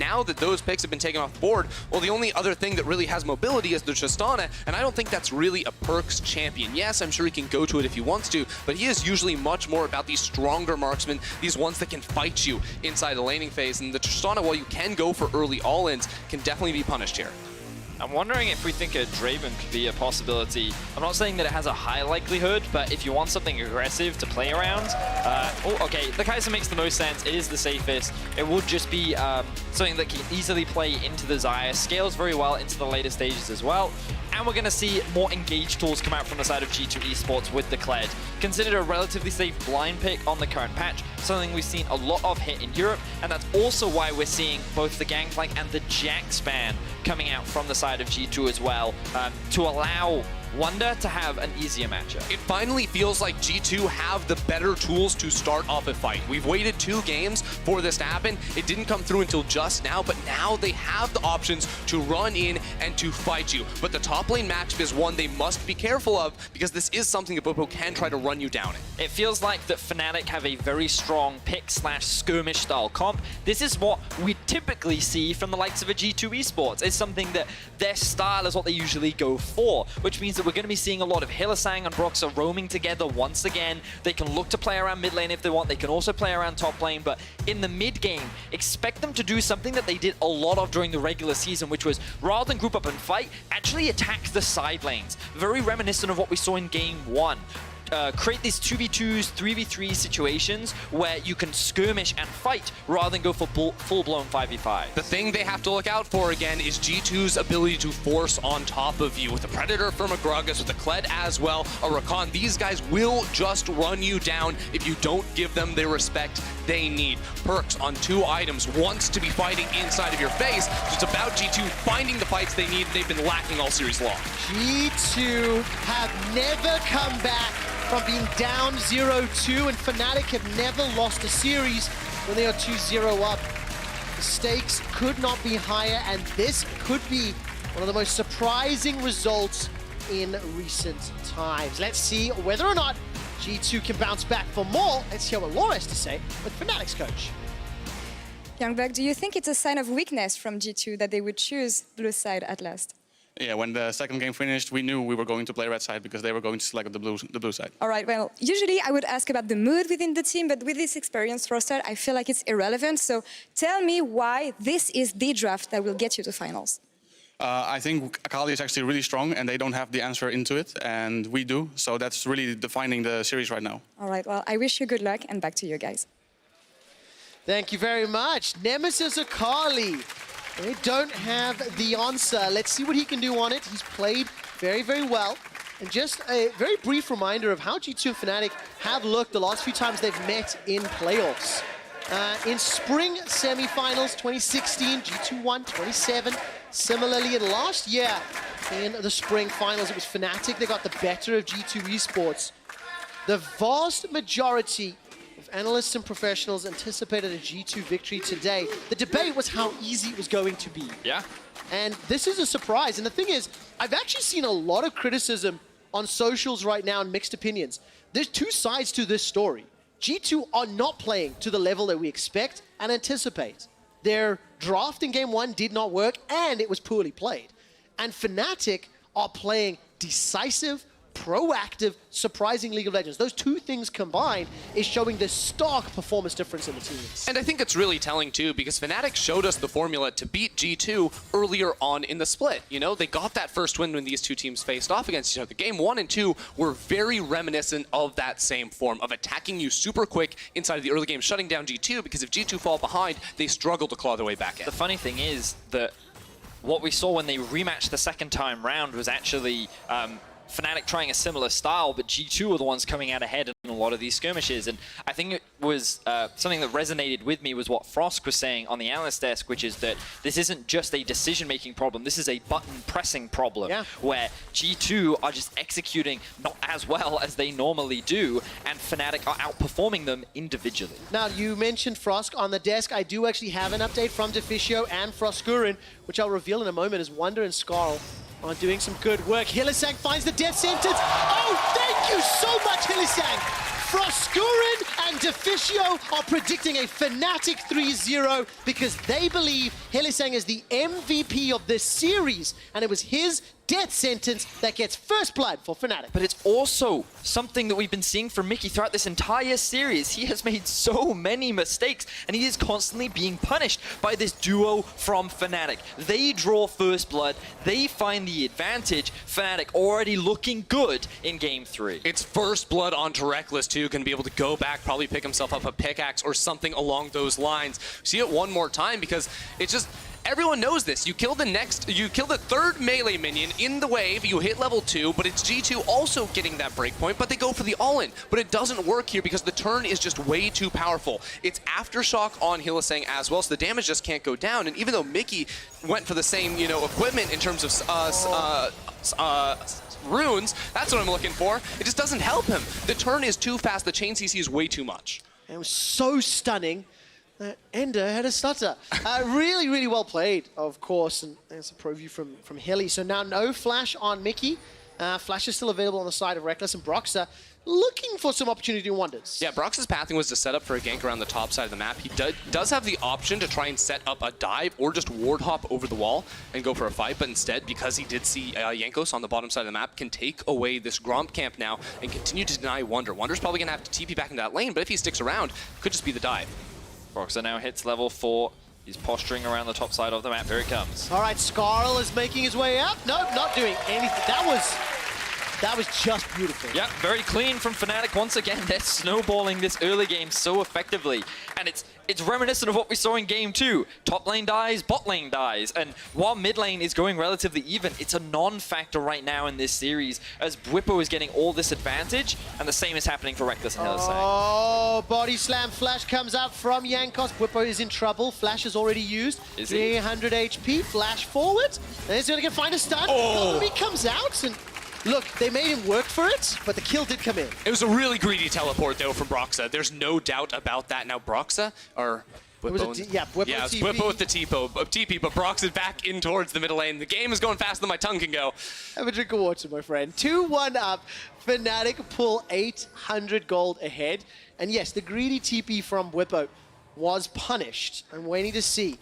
now that those picks have been taken off the board, well, the only other thing that really has mobility is the Tristana, and I don't think that's really a PerkZ champion. Yes, I'm sure he can go to it if he wants to, but he is usually much more about these stronger marksmen, these ones that can fight you inside the laning phase, and the Tristana, while you can go for early all-ins, can definitely be punished here. I'm wondering if we think a Draven could be a possibility. I'm not saying that it has a high likelihood, but if you want something aggressive to play around, okay, the Kaisa makes the most sense. It is the safest. It would just be something that can easily play into the Xayah, scales very well into the later stages as well. And we're going to see more engaged tools come out from the side of G2 eSports with the Kled. Considered a relatively safe blind pick on the current patch, something we've seen a lot of hit in Europe, and that's also why we're seeing both the Gangplank and the Jax ban coming out from the side of G2 as well, to allow Wunder to have an easier matchup. It finally feels like G2 have the better tools to start off a fight. We've waited 2 games for this to happen. It didn't come through until just now, but now they have the options to run in and to fight you. But the top lane matchup is one they must be careful of, because this is something that Bwipo can try to run you down in. It feels like that Fnatic have a very strong pick/skirmish style comp. This is what we typically see from the likes of a G2 eSports. It's something that their style is what they usually go for, which means that we're going to be seeing a lot of Hylissang and Broxah roaming together once again. They can look to play around mid lane if they want. They can also play around top lane, but in the mid game, expect them to do something that they did a lot of during the regular season, which was, rather than group up and fight, actually attack the side lanes. Very reminiscent of what we saw in game 1. Create these 2v2s, 3v3 situations where you can skirmish and fight rather than go for full-blown 5v5. The thing they have to look out for again is G2's ability to force on top of you. With the Predator from a Gragas, with the Kled as well, a Rakan, these guys will just run you down if you don't give them the respect they need. PerkZ on 2 items wants to be fighting inside of your face, so it's about G2 finding the fights they need. They've been lacking all series long. G2 have never come back from being down 0-2, and Fnatic have never lost a series when they are 2-0 up. The stakes could not be higher, and this could be one of the most surprising results in recent times. Let's see whether or not G2 can bounce back for more. Let's hear what Laura has to say with Fnatic's coach. Youngbuck, do you think it's a sign of weakness from G2 that they would choose blue side at last? Yeah, when the second game finished, we knew we were going to play red side because they were going to select the blue side. All right, well, usually I would ask about the mood within the team, but with this experience roster, I feel like it's irrelevant. So tell me why this is the draft that will get you to finals. I think Akali is actually really strong, and they don't have the answer into it, and we do. So that's really defining the series right now. All right, well, I wish you good luck, and back to you guys. Thank you very much. Nemesis Akali. They don't have the answer. Let's see what he can do on it. He's played very, very well. And just a very brief reminder of how G2 and Fnatic have looked the last few times they've met in playoffs. In spring semifinals 2016, G2 won 27. Similarly, in last year, in the spring finals, it was Fnatic that got the better of G2 eSports. The vast majority of analysts and professionals anticipated a G2 victory today. The debate was how easy it was going to be. Yeah. And this is a surprise. And the thing is, I've actually seen a lot of criticism on socials right now and mixed opinions. There's 2 sides to this story. G2 are not playing to the level that we expect and anticipate. Their draft in game 1 did not work, and it was poorly played. And Fnatic are playing decisive, proactive, surprising League of Legends. Those 2 things combined is showing the stark performance difference in the teams. And I think it's really telling too, because Fnatic showed us the formula to beat G2 earlier on in the split. You know, they got that first win when these 2 teams faced off against each other. Game 1 and 2 were very reminiscent of that same form of attacking you super quick inside of the early game, shutting down G2, because if G2 fall behind, they struggle to claw their way back in. The funny thing is that what we saw when they rematched the second time round was actually Fnatic trying a similar style, but G2 were the ones coming out ahead in a lot of these skirmishes. And I think it was something that resonated with me was what Frosk was saying on the analyst desk, which is that this isn't just a decision-making problem, this is a button-pressing problem, where G2 are just executing not as well as they normally do, and Fnatic are outperforming them individually. Now, you mentioned Frosk on the desk. I do actually have an update from Deficio and Froskurin, which I'll reveal in a moment as Wunder and Skarl are doing some good work. Hylissang finds the death sentence. Oh, thank you so much, Hylissang. Froskurin And Deficio are predicting a Fnatic 3-0 because they believe Hylissang is the MVP of this series, and it was his death sentence that gets first blood for Fnatic. But it's also something that we've been seeing from Mickey throughout this entire series. He has made so many mistakes, and he is constantly being punished by this duo from Fnatic. They draw first blood, they find the advantage. Fnatic already looking good in Game 3. It's first blood onto Rekkles too, can be able to go back, probably pick himself up a pickaxe or something along those lines. See it one more time because it's just, everyone knows this. You kill the third melee minion in the wave, you hit level 2, but it's G2 also getting that breakpoint, but they go for the all-in. But it doesn't work here because the turn is just way too powerful. It's Aftershock on Hylissang as well, so the damage just can't go down. And even though Mickey went for the same, equipment in terms of runes, that's what I'm looking for. It just doesn't help him. The turn is too fast, the chain CC is way too much. It was so stunning. Ender had a stutter. Really, really well played, of course, and there's a pro view from Hilly. So now no flash on Mickey. Flash is still available on the side of Rekkles, and Broxah looking for some opportunity in Wonders. Yeah, Broxah's pathing was to set up for a gank around the top side of the map. He does have the option to try and set up a dive or just ward hop over the wall and go for a fight, but instead, because he did see Jankos on the bottom side of the map, can take away this Gromp camp now and continue to deny Wunder. Wunder's probably going to have to TP back into that lane, but if he sticks around, could just be the dive. Broxah now hits level 4. He's posturing around the top side of the map. Here he comes. All right, Skarl is making his way up. Nope, not doing anything. That was just beautiful. Yeah, very clean from Fnatic. Once again, they're snowballing this early game so effectively. And it's reminiscent of what we saw in Game 2. Top lane dies, bot lane dies. And while mid lane is going relatively even, it's a non-factor right now in this series as Bwipo is getting all this advantage, and the same is happening for Rekkles and Hylissang. Oh, body slam flash comes out from Jankos. Bwipo is in trouble. Flash is already used. Is he? 300 HP. Flash forward. And he's going to find a stun. Oh. He comes out and... Look, they made him work for it, but the kill did come in. It was a really greedy teleport, though, from Broxah. There's no doubt about that. Now, Broxah, or Bwipo... Bwipo yeah, it's TP. Bwipo with the TP, but Broxah back in towards the middle lane. The game is going faster than my tongue can go. Have a drink of water, my friend. 2-1 up. Fnatic pull 800 gold ahead. And yes, the greedy TP from Bwipo was punished. I'm waiting to see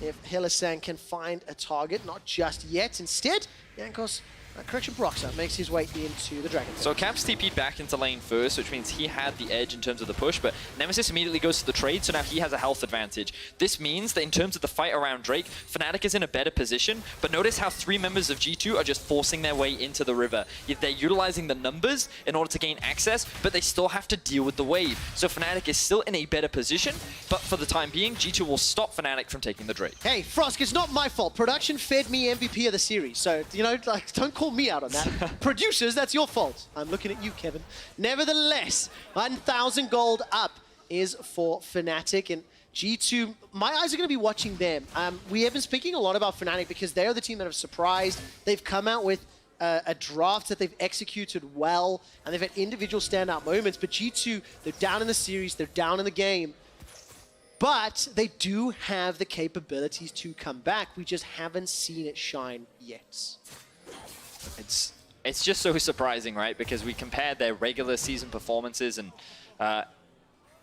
if Hylissang can find a target. Not just yet. Instead, Jankos... correction, Broxah makes his way into the Dragon. So Caps TP'd back into lane first, which means he had the edge in terms of the push, but Nemesis immediately goes to the trade, so now he has a health advantage. This means that in terms of the fight around Drake, Fnatic is in a better position, but notice how 3 members of G2 are just forcing their way into the river. They're utilizing the numbers in order to gain access, but they still have to deal with the wave. So Fnatic is still in a better position, but for the time being, G2 will stop Fnatic from taking the Drake. Hey, Frosk, it's not my fault. Production fed me MVP of the series, so, don't call me out on that. Producers, that's your fault. I'm looking at you, Kevin. Nevertheless, 1,000 gold up is for Fnatic, and G2, my eyes are going to be watching them. We have been speaking a lot about Fnatic because they are the team that have surprised. They've come out with a draft that they've executed well, and they've had individual standout moments, but G2, they're down in the series, they're down in the game. But they do have the capabilities to come back. We just haven't seen it shine yet. It's just so surprising, right? Because we compared their regular season performances, and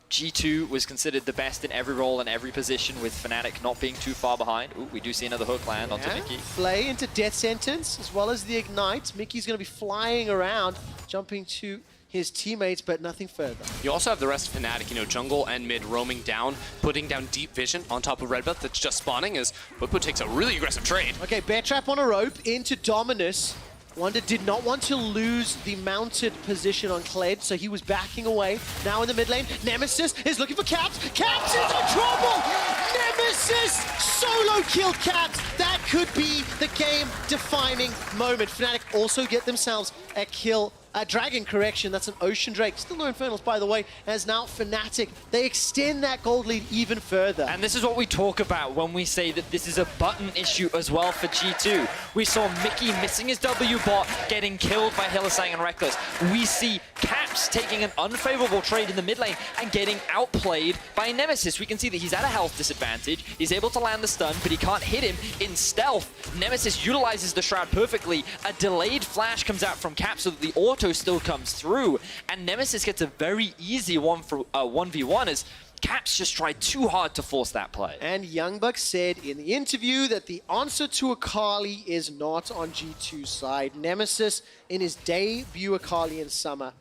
G2 was considered the best in every role and every position, with Fnatic not being too far behind. Ooh, we do see another hook land onto Mickey. Play into death sentence, as well as the ignite. Mickey's going to be flying around, jumping to his teammates, but nothing further. You also have the rest of Fnatic, jungle and mid roaming down, putting down deep vision on top of Redbuff that's just spawning as Bwipo takes a really aggressive trade. Okay, bear trap on a rope into Dominus. Wunder did not want to lose the mounted position on Kled, so he was backing away. Now in the mid lane, Nemesis is looking for Caps. Caps is in trouble! Nemesis solo killed Caps. That could be the game-defining moment. Fnatic also get themselves a kill. Dragon, correction, that's an Ocean Drake. Still no Infernals, by the way, as now Fnatic, they extend that gold lead even further. And this is what we talk about when we say that this is a button issue as well for G2. We saw Mickey missing his W bot, getting killed by Hylissang and Rekkles. We see Caps Caps taking an unfavorable trade in the mid lane and getting outplayed by Nemesis. We can see that he's at a health disadvantage. He's able to land the stun, but he can't hit him in stealth. Nemesis utilizes the Shroud perfectly. A delayed flash comes out from Caps so that the auto still comes through. And Nemesis gets a very easy 1v1 as Caps just tried too hard to force that play. And Youngbuck said in the interview that the answer to Akali is not on G2's side. Nemesis, in his debut Akali in Summer,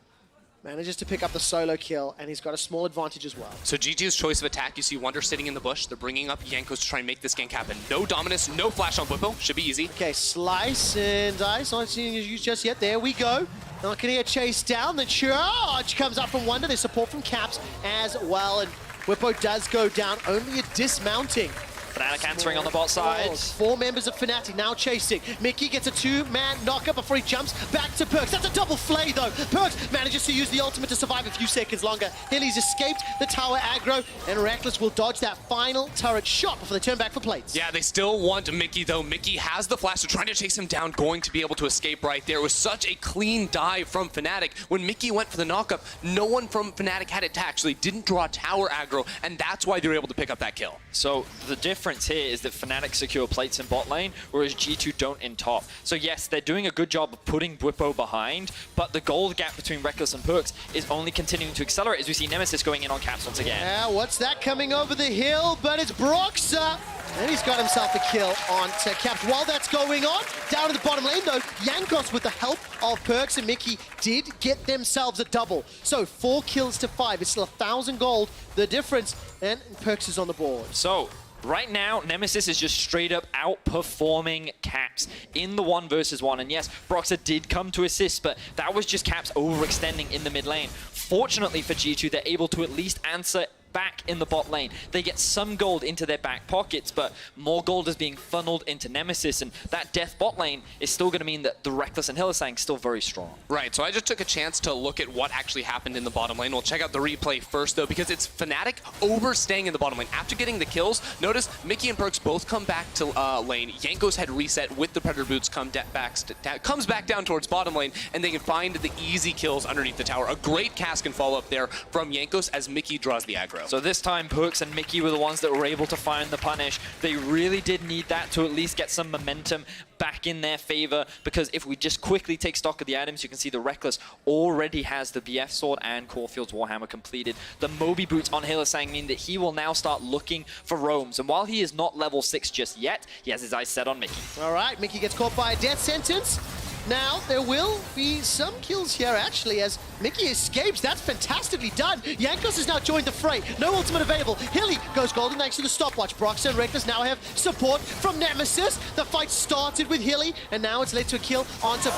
manages to pick up the solo kill, and he's got a small advantage as well. So G2's choice of attack, you see Wunder sitting in the bush. They're bringing up Jankos to try and make this gank happen. No dominance, no flash on Bwipo. Should be easy. Okay, Slice and Dice not seeing his use just yet. There we go. Not gonna get chased down. The charge comes up from Wunder. There's support from Caps as well, and Bwipo does go down. Only a dismounting. Fnatic answering on the bot side. 4 members of Fnatic now chasing. Mickey gets a 2-man knockup before he jumps back to PerkZ. That's a double flay though. PerkZ manages to use the ultimate to survive a few seconds longer. Hilly's escaped the tower aggro, and Rekkles will dodge that final turret shot before they turn back for plates. Yeah, they still want Mickey though. Mickey has the flash, so trying to chase him down, going to be able to escape right there. It was such a clean dive from Fnatic. When Mickey went for the knockup, no one from Fnatic had it tagged, so they didn't draw tower aggro, and that's why they were able to pick up that kill. So the difference here is that Fnatic secure plates in bot lane, whereas G2 don't in top. So yes, they're doing a good job of putting Bwipo behind, but the gold gap between Rekkles and PerkZ is only continuing to accelerate as we see Nemesis going in on Caps once again. Yeah, what's that coming over the hill? But it's Broxah. And he's got himself a kill onto Caps. While that's going on, down in the bottom lane though, Jankos with the help of PerkZ and Mickey did get themselves a double. So 4 kills to 5. It's still 1,000 gold, the difference, and PerkZ is on the board. So right now, Nemesis is just straight up outperforming Caps in the 1 versus 1. And yes, Broxah did come to assist, but that was just Caps overextending in the mid lane. Fortunately for G2, they're able to at least answer back in the bot lane. They get some gold into their back pockets, but more gold is being funneled into Nemesis, and that death bot lane is still going to mean that the Rekkles and Hylissang still very strong. Right, so I just took a chance to look at what actually happened in the bottom lane. We'll check out the replay first, though, because it's Fnatic overstaying in the bottom lane. After getting the kills, notice Mickey and PerkZ both come back to lane. Jankos had reset with the Predator Boots, comes back down towards bottom lane, and they can find the easy kills underneath the tower. A great cast and follow-up there from Jankos as Mickey draws the aggro. So this time, PerkZ and Mickey were the ones that were able to find the punish. They really did need that to at least get some momentum back in their favor, because if we just quickly take stock of the items, you can see the Rekkles already has the BF Sword and Caulfield's Warhammer completed. The Moby Boots on Hylissang mean that he will now start looking for roams, and while he is not level 6 just yet, he has his eyes set on Mickey. All right, Mickey gets caught by a death sentence. Now, there will be some kills here, actually, as Mickey escapes. That's fantastically done. Jankos has now joined the fray. No ultimate available. Hilly goes golden thanks to the stopwatch. Broxah and Rekkles now have support from Nemesis. The fight started with Hilly, and now it's led to a kill onto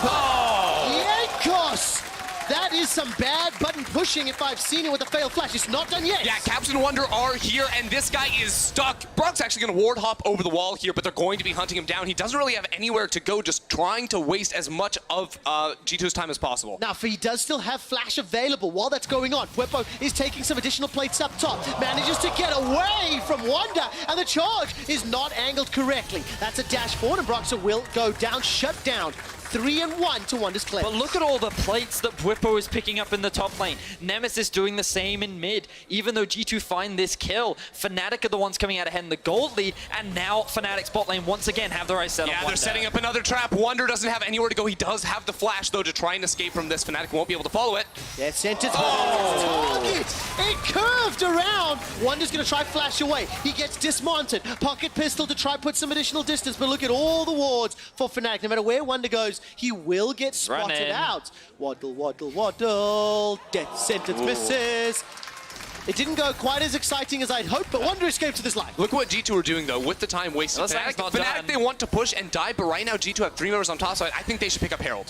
Jankos! That is some bad button pushing if I've seen it with a failed flash. It's not done yet. Yeah, Caps and Wunder are here, and this guy is stuck. Brock's actually going to ward hop over the wall here, but they're going to be hunting him down. He doesn't really have anywhere to go, just trying to waste as much of G2's time as possible. Now, he does still have flash available while that's going on. Bwipo is taking some additional plates up top. Manages to get away from Wunder, and the charge is not angled correctly. That's a dash forward, and Broxah will go down, shut down. 3-1 to Wunder's Kled. But look at all the plates that Bwipo is picking up in the top lane. Nemesis doing the same in mid. Even though G2 find this kill, Fnatic are the ones coming out ahead in the gold lead, and now Fnatic's bot lane once again have their eyes set on Wunder. Yeah, they're setting up another trap. Wunder doesn't have anywhere to go. He does have the flash, though, to try and escape from this. Fnatic won't be able to follow it. Yeah, sentence target. It curved around. Wunder's going to try flash away. He gets dismounted. Pocket pistol to try put some additional distance, but look at all the wards for Fnatic. No matter where Wunder goes, he will get spotted out. Waddle, waddle, waddle. Death sentence misses. It didn't go quite as exciting as I'd hoped, but Wunder escaped to this life. Look what G2 are doing, though, with the time wasted. Fnatic, they want to push and die, but right now G2 have 3 members on top, so I think they should pick up Herald.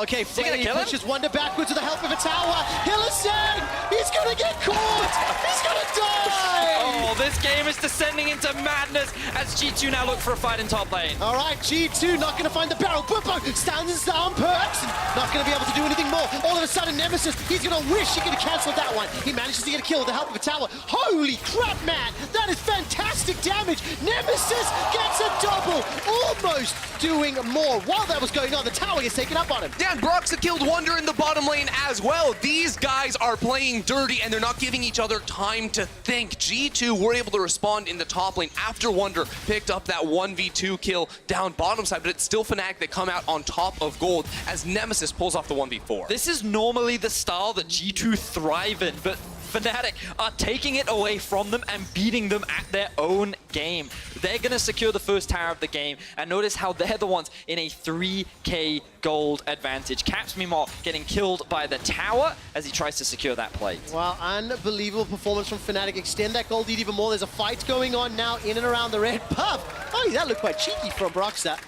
Okay, Flame pushes Wunder backwards with the help of a tower. Hylissang! He's gonna get caught! He's gonna die! Oh, this game is descending into madness as G2 now look for a fight in top lane. All right, G2 not going to find the barrel. Bwipo stands down PerkZ. Not going to be able to do anything more. All of a sudden, Nemesis, he's going to wish he could have cancelled that one. He manages to get a kill with the help of a tower. Holy crap, man. That is fantastic damage. Nemesis gets a double. Almost doing more. While that was going on, the tower gets taken up on him. Yeah, and Broxah killed Wunder in the bottom lane as well. These guys are playing dirty, and they're not giving each other time to think. G2 were able to respond in the top lane after Wunder picked up that 1v2 kill down bottom side, but it's still Fnatic that come out on top of gold as Nemesis pulls off the 1v4. This is normally the style that G2 thrive in, but Fnatic are taking it away from them and beating them at their own game. They're going to secure the first tower of the game, and notice how they're the ones in a 3k gold advantage. Caps, meanwhile, getting killed by the tower as he tries to secure that plate. Wow, unbelievable performance from Fnatic. Extend that gold lead even more. There's a fight going on now in and around the red buff. Oh, that looked quite cheeky from Broxah.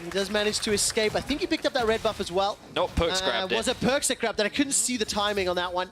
He does manage to escape. I think he picked up that red buff as well. Nope, PerkZ grabbed it. Was it PerkZ that grabbed that? I couldn't see the timing on that one.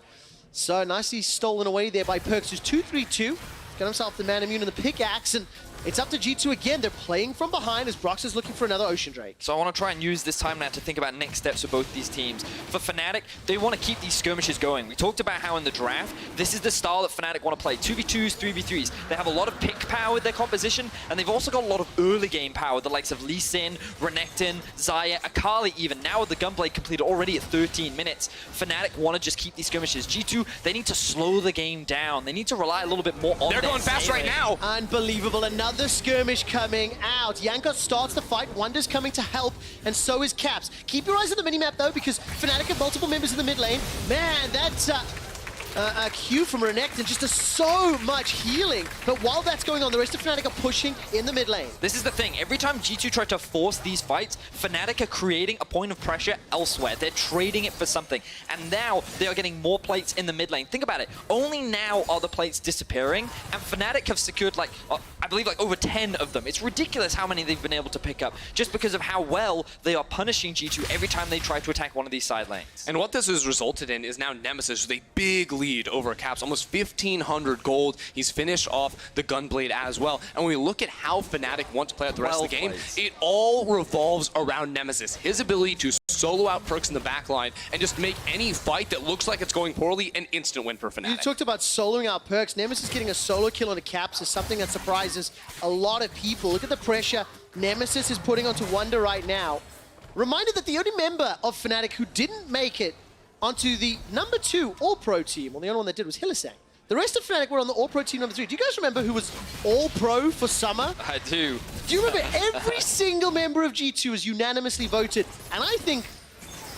So nicely stolen away there by PerkZ, who's 2-3-2. Got himself the man immune and the pickaxe, and it's up to G2 again. They're playing from behind as Broxah's looking for another Ocean Drake. So I want to try and use this time now to think about next steps for both these teams. For Fnatic, they want to keep these skirmishes going. We talked about how in the draft, this is the style that Fnatic want to play. 2v2s, 3v3s. They have a lot of pick power with their composition, and they've also got a lot of early game power, the likes of Hylissang, Renekton, Xayah, Akali even. Now with the Gunblade completed already at 13 minutes, Fnatic want to just keep these skirmishes. G2, they need to slow the game down. They need to rely a little bit more on They're going fast right now. Unbelievable. Another skirmish coming out. Jankos starts the fight. Wunder's coming to help, and so is Caps. Keep your eyes on the minimap, though, because Fnatic have multiple members in the mid lane. Man, that's a Q from Renekton just does so much healing. But while that's going on, the rest of Fnatic are pushing in the mid lane. This is the thing. Every time G2 try to force these fights, Fnatic are creating a point of pressure elsewhere. They're trading it for something. And now they are getting more plates in the mid lane. Think about it. Only now are the plates disappearing, and Fnatic have secured like, I believe like over 10 of them. It's ridiculous how many they've been able to pick up just because of how well they are punishing G2 every time they try to attack one of these side lanes. And what this has resulted in is now Nemesis with a big lead over Caps, almost 1,500 gold. He's finished off the Gunblade as well. And when we look at how Fnatic want to play out the rest of the game, it all revolves around Nemesis. His ability to solo out PerkZ in the backline and just make any fight that looks like it's going poorly an instant win for Fnatic. You talked about soloing out PerkZ. Nemesis getting a solo kill on the Caps is something that surprises a lot of people. Look at the pressure Nemesis is putting onto Wunder right now. Reminded that the only member of Fnatic who didn't make it onto the #2 All-Pro team, well, the only one that did was Hylissang. The rest of Fnatic were on the All-Pro team #3. Do you guys remember who was All-Pro for Summer? I do. Do you remember every single member of G2 was unanimously voted? And I think,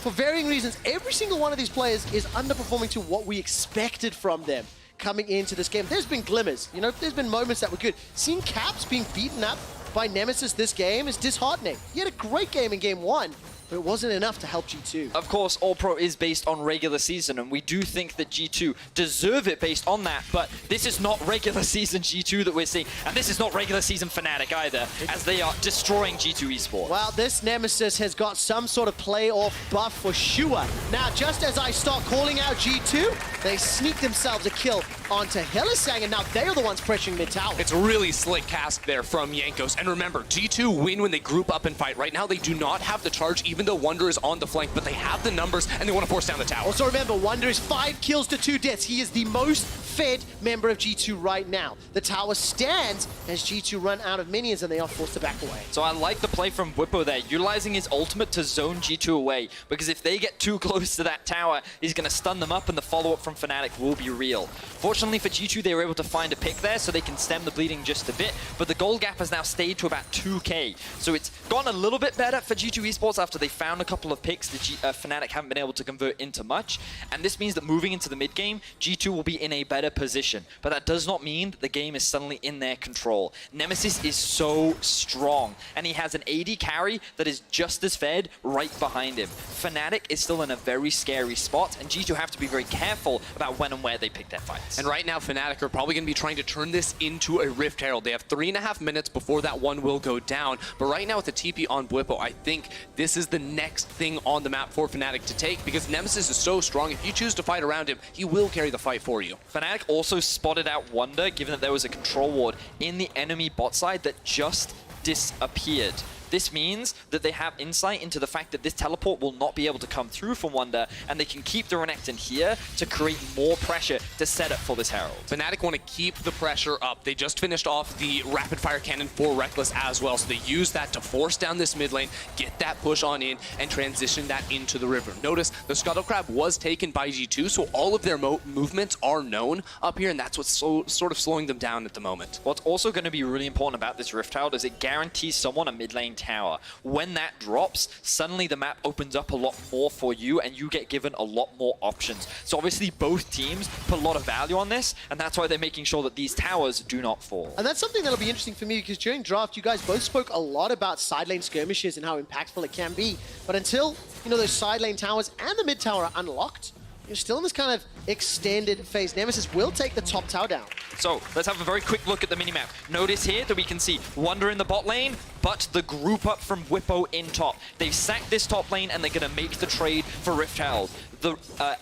for varying reasons, every single one of these players is underperforming to what we expected from them coming into this game. There's been glimmers, you know, there's been moments that were good. Seeing Caps being beaten up by Nemesis this game is disheartening. He had a great game in Game 1. But it wasn't enough to help G2. Of course, All-Pro is based on regular season, and we do think that G2 deserve it based on that, but this is not regular season G2 that we're seeing, and this is not regular season Fnatic either, as they are destroying G2 eSports. Well, this Nemesis has got some sort of playoff buff for sure. Now, just as I start calling out G2, they sneak themselves a kill onto Hylissang, and now they are the ones pressuring mid-tower. It's a really slick cast there from Jankos. And remember, G2 win when they group up and fight. Right now, they do not have the charge, even though Wunder is on the flank, but they have the numbers, and they want to force down the tower. Also remember, Wunder is 5 kills to 2 deaths. He is the most fed member of G2 right now. The tower stands as G2 run out of minions, and they are forced to back away. So I like the play from Bwipo there, utilizing his ultimate to zone G2 away, because if they get too close to that tower, he's going to stun them up, and the follow-up from Fnatic will be real. Fortunately for G2, they were able to find a pick there, so they can stem the bleeding just a bit, but the gold gap has now stayed to about 2k. So it's gotten a little bit better for G2 eSports after they found a couple of picks that Fnatic haven't been able to convert into much, and this means that moving into the mid game, G2 will be in a better position, but that does not mean that the game is suddenly in their control. Nemesis is so strong, and he has an AD carry that is just as fed right behind him. Fnatic is still in a very scary spot, and G2 have to be very careful about when and where they pick their fights. And right now, Fnatic are probably going to be trying to turn this into a Rift Herald. They have 3.5 minutes before that one will go down, but right now with the TP on Bwipo, I think this is the next thing on the map for Fnatic to take, because Nemesis is so strong. If you choose to fight around him, he will carry the fight for you. Fnatic Fnatic also spotted out Wunder, given that there was a control ward in the enemy bot side that just disappeared. This means that they have insight into the fact that this teleport will not be able to come through from Wunder, and they can keep the Renekton here to create more pressure to set up for this Herald. Fnatic want to keep the pressure up. They just finished off the rapid fire cannon for Rekkles as well, so they use that to force down this mid lane, get that push on in, and transition that into the river. Notice the Scuttle Crab was taken by G2, so all of their movements are known up here, and that's what's sort of slowing them down at the moment. What's also going to be really important about this Rift Herald is it guarantees someone a mid lane tower. When that drops, suddenly the map opens up a lot more for you and you get given a lot more options. So obviously both teams put a lot of value on this, and that's why they're making sure that these towers do not fall. And that's something that'll be interesting for me, because during draft you guys both spoke a lot about side lane skirmishes and how impactful it can be. But until, you know, those side lane towers and the mid tower are unlocked, you're still in this kind of extended phase. Nemesis will take the top tower down. So let's have a very quick look at the minimap. Notice here that we can see Wunder in the bot lane, but the group up from Bwipo in top. They've sacked this top lane and they're going to make the trade for Rift Herald. The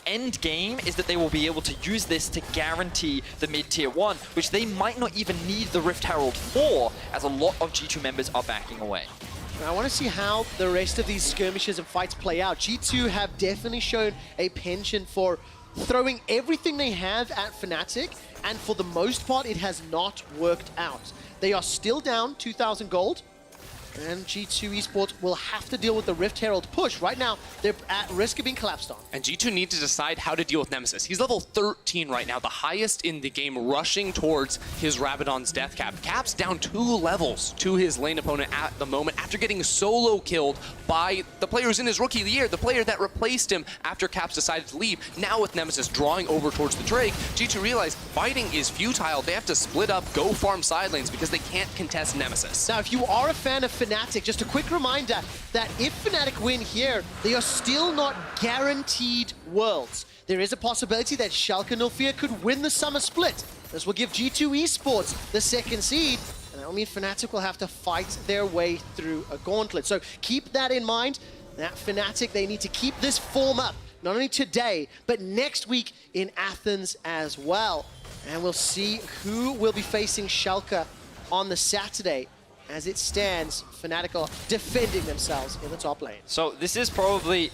end game is that they will be able to use this to guarantee the mid-tier 1, which they might not even need the Rift Herald for, as a lot of G2 members are backing away. I want to see how the rest of these skirmishes and fights play out. G2 have definitely shown a penchant for throwing everything they have at Fnatic, and for the most part, it has not worked out. They are still down 2,000 gold, and G2 eSports will have to deal with the Rift Herald push. Right now, they're at risk of being collapsed on. And G2 need to decide how to deal with Nemesis. He's level 13 right now, the highest in the game, rushing towards his Rabadon's death cap. Cap's down 2 levels to his lane opponent at the moment after getting solo killed by the player who's in his rookie of the year, the player that replaced him after Caps decided to leave. Now with Nemesis drawing over towards the Drake, G2 realized fighting is futile. They have to split up, go farm side lanes because they can't contest Nemesis. Now, if you are a fan of Fnatic, just a quick reminder that if Fnatic win here, they are still not guaranteed worlds. There is a possibility that Schalke 04 could win the summer split. This will give G2 eSports the second seed, and that will mean Fnatic will have to fight their way through a gauntlet. So keep that in mind. That Fnatic, they need to keep this form up, not only today, but next week in Athens as well. And we'll see who will be facing Schalke on the Saturday. As it stands, Fnatic are defending themselves in the top lane. So this is probably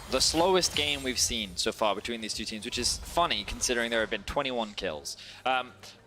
the slowest game we've seen so far between these two teams, which is funny considering there have been 21 kills.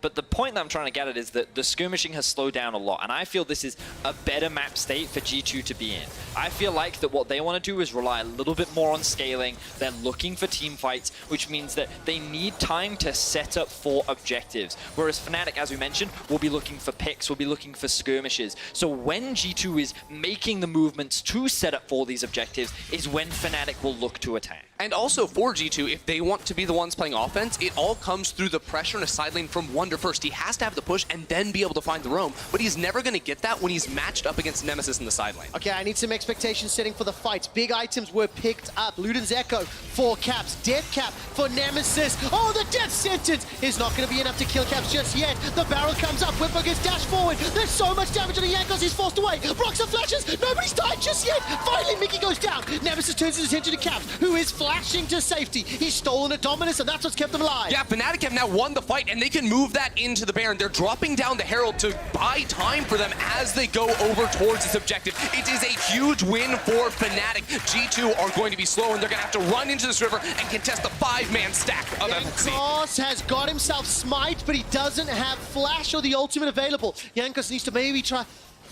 But the point that I'm trying to get at is that the skirmishing has slowed down a lot, and I feel this is a better map state for G2 to be in. I feel like that what they want to do is rely a little bit more on scaling. They're looking for team fights, which means that they need time to set up for objectives. Whereas Fnatic, as we mentioned, will be looking for picks, will be looking for skirmishes. So when G2 is making the movements to set up for these objectives is when Fnatic will look to attack. And also for G2, if they want to be the ones playing offense, it all comes through the pressure in a side lane from Wunder first. He has to have the push and then be able to find the roam, but he's never going to get that when he's matched up against Nemesis in the side lane. Okay, I need some expectation setting for the fights. Big items were picked up. Luden's Echo for Caps. Death Cap for Nemesis. Oh, the death sentence is not going to be enough to kill Caps just yet. The barrel comes up. Bwipo gets dashed forward. There's so much damage on the Jankos. He's forced away. Broxah flashes. Nobody's died just yet. Finally, Mickey goes down. Nemesis turns his attention to Caps, who is flashing to safety. He's stolen a dominance, and that's what's kept him alive. Yeah, Fnatic have now won the fight, and they can move that into the Baron. They're dropping down the Herald to buy time for them as they go over towards this objective. It is a huge win for Fnatic. G2 are going to be slow, and they're going to have to run into this river and contest the 5-man stack of FNC. Jankos has got himself smite, but he doesn't have flash or the ultimate available. Jankos needs to maybe try.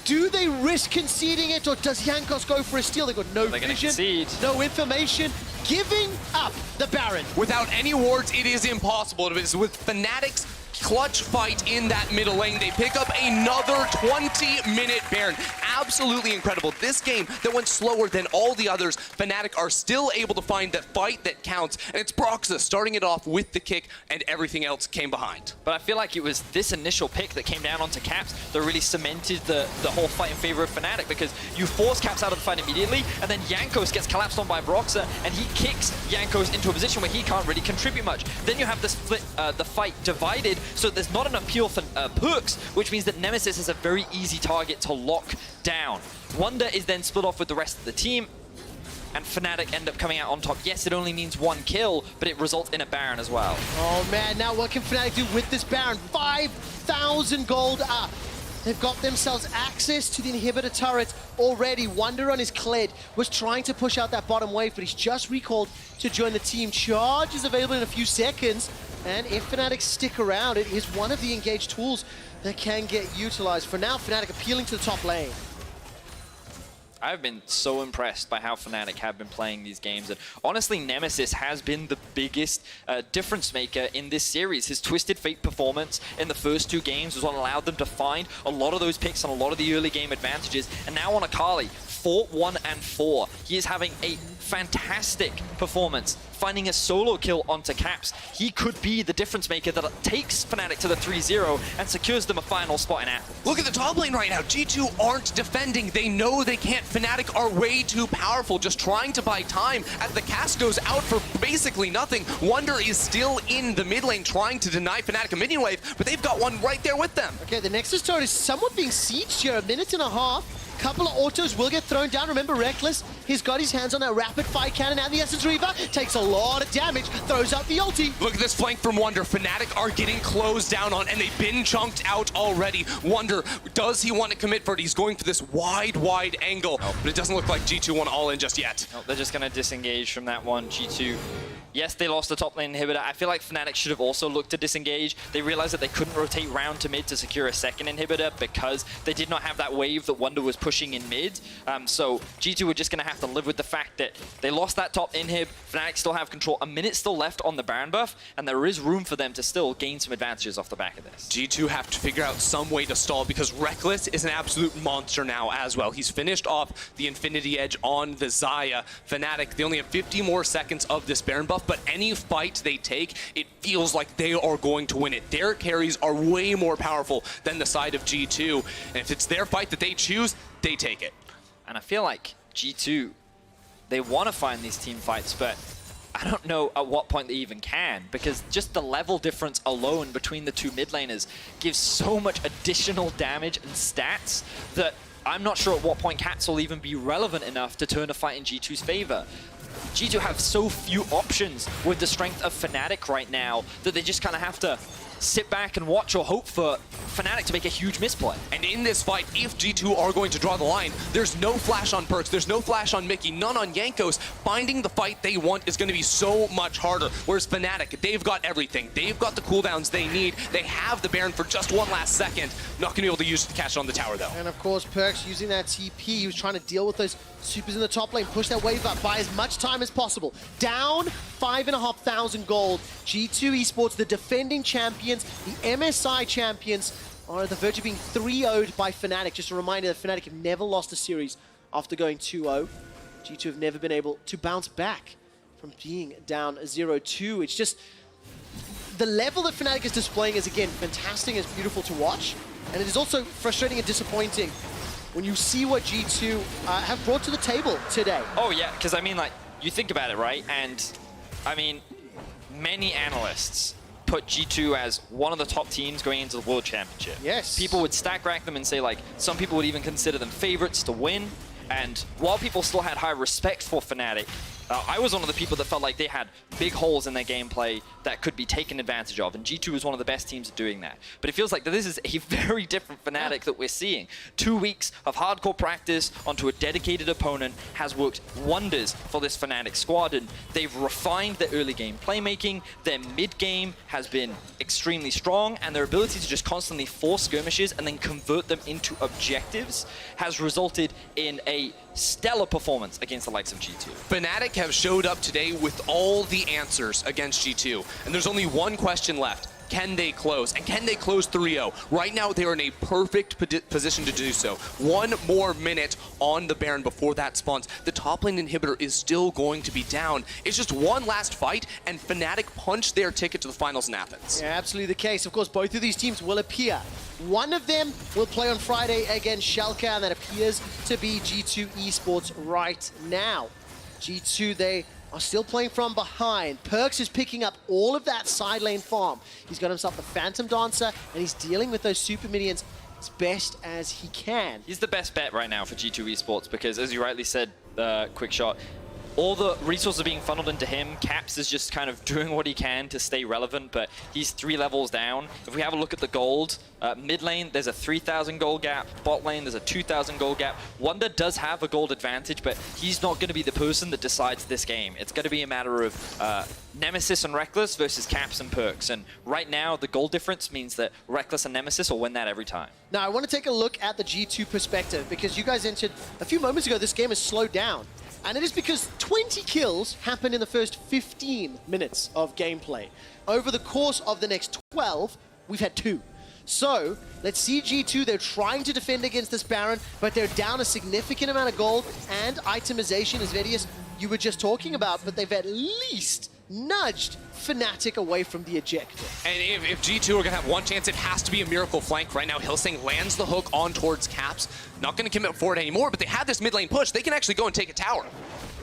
Do they risk conceding it, or does Jankos go for a steal? They've got no vision, no information, giving up the Baron. Without any wards, it is impossible. It is with Fnatic's clutch fight in that middle lane. They pick up another 20-minute Baron. Absolutely incredible. This game that went slower than all the others, Fnatic are still able to find that fight that counts, and it's Broxah starting it off with the kick, and everything else came behind. But I feel like it was this initial pick that came down onto Caps that really cemented the whole fight in favor of Fnatic, because you force Caps out of the fight immediately, and then Jankos gets collapsed on by Broxah, and he kicks Jankos into a position where he can't really contribute much. Then you have the split, the fight divided, so there's not an appeal for perks, which means that Nemesis is a very easy target to lock down. Wunder is then split off with the rest of the team. and Fnatic end up coming out on top. Yes, it only means 1 kill, but it results in a Baron as well. Oh man, now what can Fnatic do with this Baron? 5,000 gold up. They've got themselves access to the inhibitor turret already. Wunder on his Kled was trying to push out that bottom wave, but he's just recalled to join the team. Charge is available in a few seconds, and if Fnatic stick around, it is one of the engaged tools that can get utilized. For now, Fnatic appealing to the top lane. I've been so impressed by how Fnatic have been playing these games, and honestly, Nemesis has been the biggest difference maker in this series. His Twisted Fate performance in the first 2 games was what allowed them to find a lot of those picks and a lot of the early game advantages, and now on Akali, 4-1 and 4. He is having a fantastic performance, finding a solo kill onto Caps. He could be the difference maker that takes Fnatic to the 3-0 and secures them a final spot in Athens. Look at the top lane right now. G2 aren't defending. They know they can't. Fnatic are way too powerful, just trying to buy time as the cast goes out for basically nothing. Wunder is still in the mid lane trying to deny Fnatic a minion wave, but they've got one right there with them. Okay, the Nexus turret is somewhat being sieged here. 1.5 minutes. Couple of autos will get thrown down. Remember Rekkles, he's got his hands on that rapid fire cannon, and the Essence Reaver takes a lot of damage, throws out the ulti. Look at this flank from Wunder. Fnatic are getting closed down on, and they've been chunked out already. Wunder, does he want to commit for it? He's going for this wide angle, but it doesn't look like G2 want all in just yet. No, they're just going to disengage from that one. G2, yes, they lost the top lane inhibitor. I feel like Fnatic should have also looked to disengage. They realized that they couldn't rotate round to mid to secure a second inhibitor because they did not have that wave that Wunder was pushing in mid. So G2 were just going to have to live with the fact that they lost that top inhib. Fnatic still have control. A minute still left on the Baron buff, and there is room for them to still gain some advantages off the back of this. G2 have to figure out some way to stall because Rekkles is an absolute monster now as well. He's finished off the Infinity Edge on the Xayah. Fnatic, they only have 50 more seconds of this Baron buff, but any fight they take, it feels like they are going to win it. Their carries are way more powerful than the side of G2, and if it's their fight that they choose, they take it. And I feel like G2, they want to find these team fights, but I don't know at what point they even can, because just the level difference alone between the 2 mid laners gives so much additional damage and stats that I'm not sure at what point Cats will even be relevant enough to turn a fight in G2's favor. G2 have so few options with the strength of Fnatic right now that they just kind of have to sit back and watch or hope for Fnatic to make a huge misplay. And in this fight, if G2 are going to draw the line, there's no flash on PerkZ, there's no flash on Mickey, none on Jankos. Finding the fight they want is going to be so much harder. Whereas Fnatic, they've got everything. They've got the cooldowns they need. They have the Baron for just one last second. Not going to be able to use it to catch it on the tower, though. And of course, PerkZ using that TP, he was trying to deal with those supers in the top lane, push that wave up, buy as much time as possible. Down 5,500 gold. G2 Esports, the defending champions, the MSI champions, are at the verge of being 3-0'd by Fnatic. Just a reminder that Fnatic have never lost a series after going 2-0. G2 have never been able to bounce back from being down 0-2. It's just the level that Fnatic is displaying is, again, fantastic. It's beautiful to watch. And it is also frustrating and disappointing when you see what G2 have brought to the table today. Oh yeah, because I mean, like, you think about it, right? And I mean, many analysts put G2 as one of the top teams going into the World Championship. Yes. People would stack rank them and say, like, some people would even consider them favorites to win. And while people still had high respect for Fnatic, I was one of the people that felt like they had big holes in their gameplay that could be taken advantage of, and G2 is one of the best teams at doing that. But it feels like that this is a very different Fnatic that we're seeing. 2 weeks of hardcore practice onto a dedicated opponent has worked wonders for this Fnatic squad, and they've refined their early game playmaking. Their mid game has been extremely strong, and their ability to just constantly force skirmishes and then convert them into objectives has resulted in a stellar performance against the likes of G2. Fnatic have showed up today with all the answers against G2, and there's only one question left. Can they close? And can they close 3-0? Right now, they are in a perfect position to do so. 1 more minute on the Baron before that spawns. The top lane inhibitor is still going to be down. It's just one last fight, and Fnatic punch their ticket to the finals in Athens. Yeah, absolutely the case. Of course, both of these teams will appear. One of them will play on Friday against Schalke, and that appears to be G2 Esports right now. G2, they are still playing from behind. PerkZ is picking up all of that side lane farm. He's got himself the Phantom Dancer, and he's dealing with those super minions as best as he can. He's the best bet right now for G2 Esports because, as you rightly said, Quickshot, all the resources are being funneled into him. Caps is just kind of doing what he can to stay relevant, but he's 3 levels down. If we have a look at the gold, mid lane, there's a 3,000 gold gap. Bot lane, there's a 2,000 gold gap. Wunder does have a gold advantage, but he's not going to be the person that decides this game. It's going to be a matter of Nemesis and Rekkles versus Caps and PerkZ. And right now, the gold difference means that Rekkles and Nemesis will win that every time. Now, I want to take a look at the G2 perspective, because you guys entered a few moments ago, this game has slowed down. And it is because 20 kills happened in the first 15 minutes of gameplay. Over the course of the next 12, we've had 2. So, let's see G2, they're trying to defend against this Baron, but they're down a significant amount of gold and itemization, as Vedius, you were just talking about, but they've at least nudged Fnatic away from the ejector. And if G2 are going to have one chance, it has to be a miracle flank. Right now, Hylissang lands the hook on towards Caps. Not going to commit forward anymore, but they have this mid lane push. They can actually go and take a tower.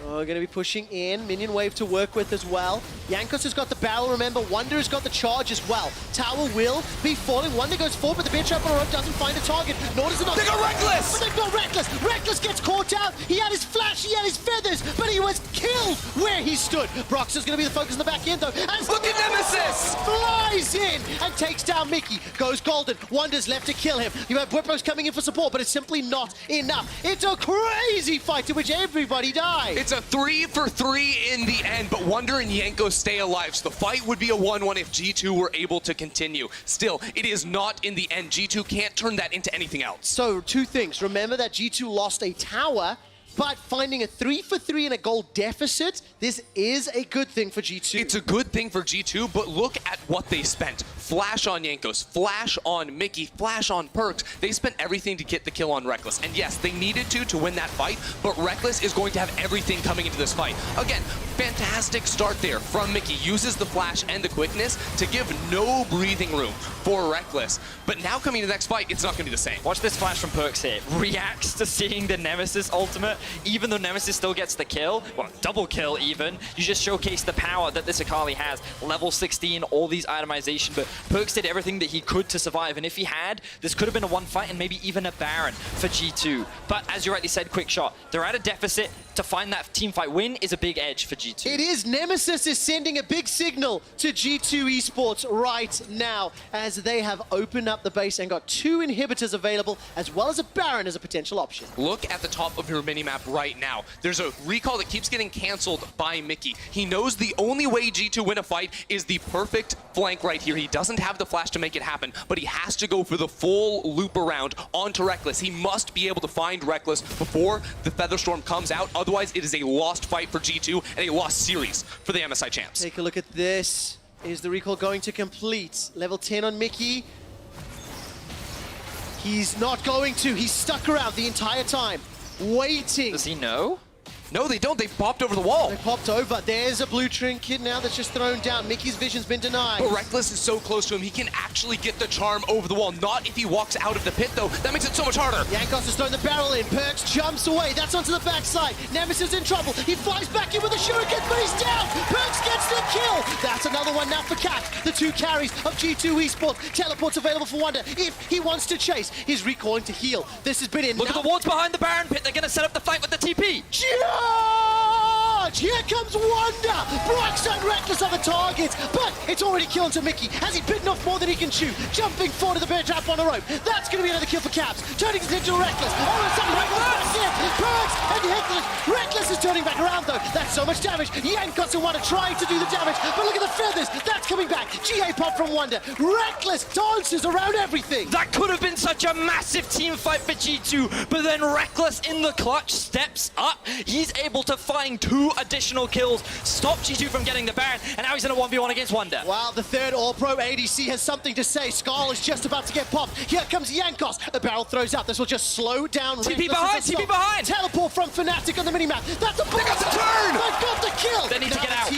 Oh, going to be pushing in. Minion wave to work with as well. Jankos has got the barrel, remember. Wunder has got the charge as well. Tower will be falling. Wunder goes forward, but the bear trap on the rope doesn't find a target. Nor does it not. They got Rekkles! But they've got Rekkles! Rekkles gets caught out. He had his flash, he had his feathers, but he was killed where he stood. Broxah's going to be the focus in the back end, though. And Look at Nemesis! Flies in and takes down Mickey. Goes golden. Wunder's left to kill him. You have Bwipo's coming in for support, but it's simply not enough. It's a crazy fight in which everybody dies. It's a 3-for-3 in the end, but Wunder and Jankos stay alive, so the fight would be a 1-1 if G2 were able to continue. Still, it is not in the end. G2 can't turn that into anything else. So, 2 things. Remember that G2 lost a tower, but finding a 3-for-3 in a gold deficit, this is a good thing for G2. It's a good thing for G2, but look at what they spent. Flash on Jankos, flash on Mickey, flash on PerkZ. They spent everything to get the kill on Rekkles. And yes, they needed to win that fight, but Rekkles is going to have everything coming into this fight. Again, fantastic start there from Mickey. Uses the flash and the quickness to give no breathing room for Rekkles. But now coming to the next fight, it's not going to be the same. Watch this flash from PerkZ here. Reacts to seeing the Nemesis ultimate, even though Nemesis still gets the kill. Well, double kill even. You just showcase the power that this Akali has. Level 16, all these itemization, but PerkZ did everything that he could to survive, and if he had, this could have been a 1 fight and maybe even a Baron for G2. But as you rightly said, Quickshot, they're at a deficit. To find that team fight win is a big edge for G2. It is. Nemesis is sending a big signal to G2 eSports right now, as they have opened up the base and got 2 inhibitors available, as well as a Baron as a potential option. Look at the top of your minimap right now. There's a recall that keeps getting canceled by Mickey. He knows the only way G2 win a fight is the perfect flank right here. He doesn't have the flash to make it happen, but he has to go for the full loop around onto Rekkles. He must be able to find Rekkles before the Featherstorm comes out. Otherwise, it is a lost fight for G2 and a lost series for the MSI champs. Take a look at this. Is the recall going to complete? Level 10 on Mickey. He's not going to. He's stuck around the entire time, waiting. Does he know? No, they don't. They popped over the wall. They popped over. There's a blue trinket now that's just thrown down. Mickey's vision's been denied. But Rekkles is so close to him, he can actually get the charm over the wall. Not if he walks out of the pit, though. That makes it so much harder. Jankos has thrown the barrel in. PerkZ jumps away. That's onto the backside. Nemesis in trouble. He flies back in with a shuriken, but he's down. PerkZ gets the kill. That's another one now for Caps. The 2 carries of G2 eSports. Teleport's available for Wunder if he wants to chase. He's recalling to heal. This has been in. Look at the wards behind the Baron pit. They're going to set up the fight with the TP. Here comes Wunder! Broxah and Rekkles are the targets, but it's already killed to Mickey. Has he bitten off more than he can chew? Jumping forward to the bear trap on the rope. That's going to be another kill for Caps. Turning his into Rekkles. All of a sudden, Rekkles back in. PerkZ and Rekkles. Rekkles is turning back around, though. That's so much damage. Jankos and Wunder trying to do the damage, but look at the feathers. That's coming back. GA pop from Wunder. Rekkles dances around everything. That could have been such a massive team fight for G2, but then Rekkles in the clutch steps up. He's able to find 2 additional kills, stop G2 from getting the Baron, and now he's in a 1v1 against Wunder. Wow, the 3rd All-Pro ADC has something to say. Skull is just about to get popped. Here comes Jankos. A barrel throws out. This will just slow down. TP behind, TP behind! Teleport from Fnatic on the minimap. That's a They got the turn! They've got the kill! They need to get out.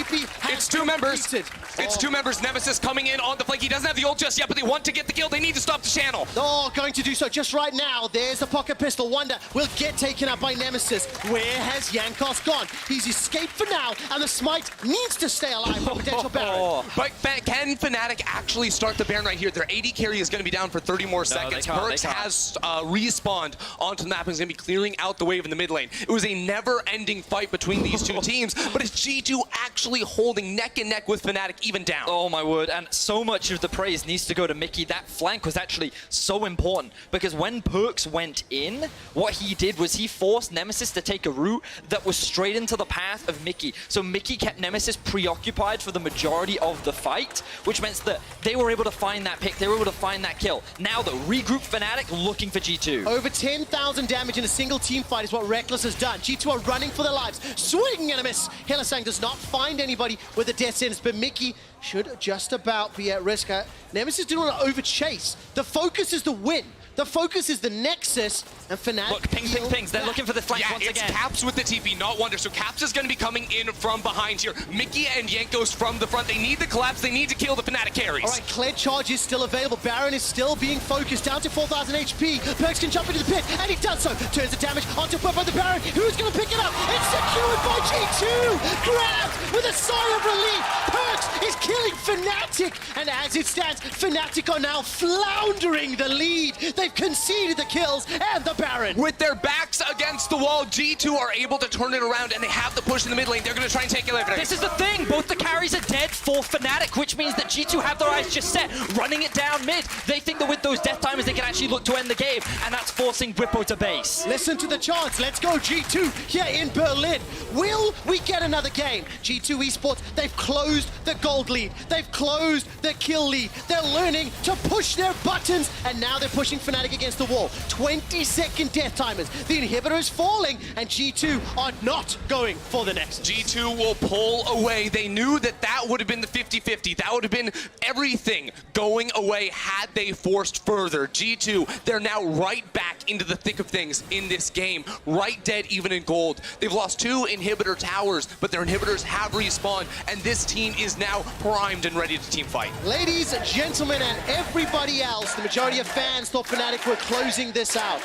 It's 2 members. It's 2 members. Nemesis coming in on the flank. He doesn't have the ult just yet, but they want to get the kill. They need to stop the channel. Oh, going to do so just right now. There's the pocket pistol. Wunder will get taken out by Nemesis. Where has Jankos gone? He's escaped for now, and the smite needs to stay alive for potential Baron. But can Fnatic actually start the Baron right here? Their AD carry is going to be down for 30 more seconds. PerkZ has respawned onto the map and is going to be clearing out the wave in the mid lane. It was a never-ending fight between these these two teams, but is G2 actually holding neck and neck with Fnatic even down? Oh my word, and so much of the praise needs to go to Mickey. That flank was actually so important because when PerkZ went in, what he did was he forced Nemesis to take a route that was straight into the path of Mickey. So Mickey kept Nemesis preoccupied for the majority of the fight, which meant that they were able to find that pick, they were able to find that kill. Now though, regroup Fnatic looking for G2. Over 10,000 damage in a single team fight is what Rekkles has done. G2 are running for their lives. Swing and a miss. Hylissang does not find anybody with a death sentence, but Mickey should just about be at risk. Nemesis didn't want to over-chase. The focus is the win. The focus is the Nexus, and Fnatic. Look, pings. They're looking for the flank once again. Yeah, it's Caps with the TP, not Wunder. So Caps is going to be coming in from behind here. Mickey and Jankos from the front. They need the collapse. They need to kill the Fnatic carries. All right, Kled charge is still available. Baron is still being focused, down to 4,000 HP. PerkZ can jump into the pit, and he does so. Turns the damage onto Bwipo the Baron. Who's going to pick it up? It's secured by G2. Grabbed with a sigh of relief. PerkZ is killing Fnatic, and as it stands, Fnatic are now floundering the lead. They've conceded the kills and the Baron. With their backs against the wall, G2 are able to turn it around, and they have the push in the mid lane. They're going to try and take it over. This is the thing, both the carries are dead for Fnatic, which means that G2 have their eyes just set, running it down mid. They think that with those death timers, they can actually look to end the game, and that's forcing Bwipo to base. Listen to the chants. Let's go, G2 here in Berlin. Will we get another game? G2 eSports, they've closed the gold lead. They've closed the kill lead. They're learning to push their buttons, and now they're pushing Fnatic against the wall. 20-second death timers. The inhibitor is falling, and G2 are not going for the next. G2 will pull away. They knew that that would have been the 50-50. That would have been everything going away had they forced further. G2, they're now right back into the thick of things in this game. Right dead even in gold. They've lost 2 inhibitor towers, but their inhibitors have respawned, and this team is now primed and ready to team fight. Ladies, gentlemen, and everybody else, the majority of fans thought Fnatic were closing this out.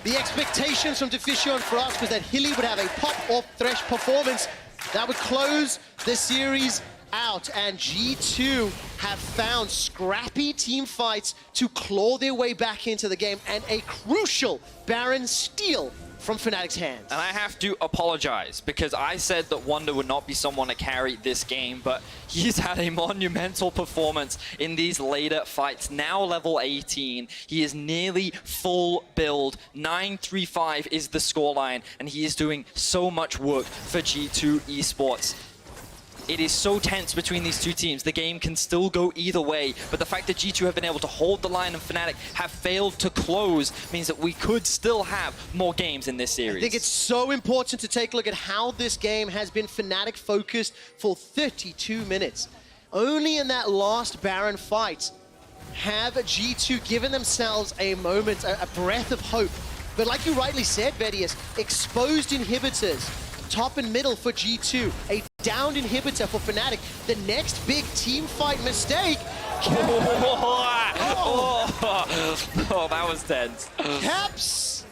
The expectations from Deficio and for us was that Hilly would have a pop-off Thresh performance that would close the series out, and G2 have found scrappy team fights to claw their way back into the game, and a crucial Baron steal from Fnatic's hands. And I have to apologize because I said that Wunder would not be someone to carry this game, but he's had a monumental performance in these later fights. Now level 18, he is nearly full build. 9-3-5 is the scoreline, and he is doing so much work for G2 eSports. It is so tense between these two teams. The game can still go either way, but the fact that G2 have been able to hold the line and Fnatic have failed to close means that we could still have more games in this series. I think it's so important to take a look at how this game has been Fnatic focused for 32 minutes. Only in that last Baron fight have G2 given themselves a moment, a breath of hope. But like you rightly said, Vedius, exposed inhibitors, top and middle for G2, a downed inhibitor for Fnatic. The next big team fight mistake. Oh, that was tense. Caps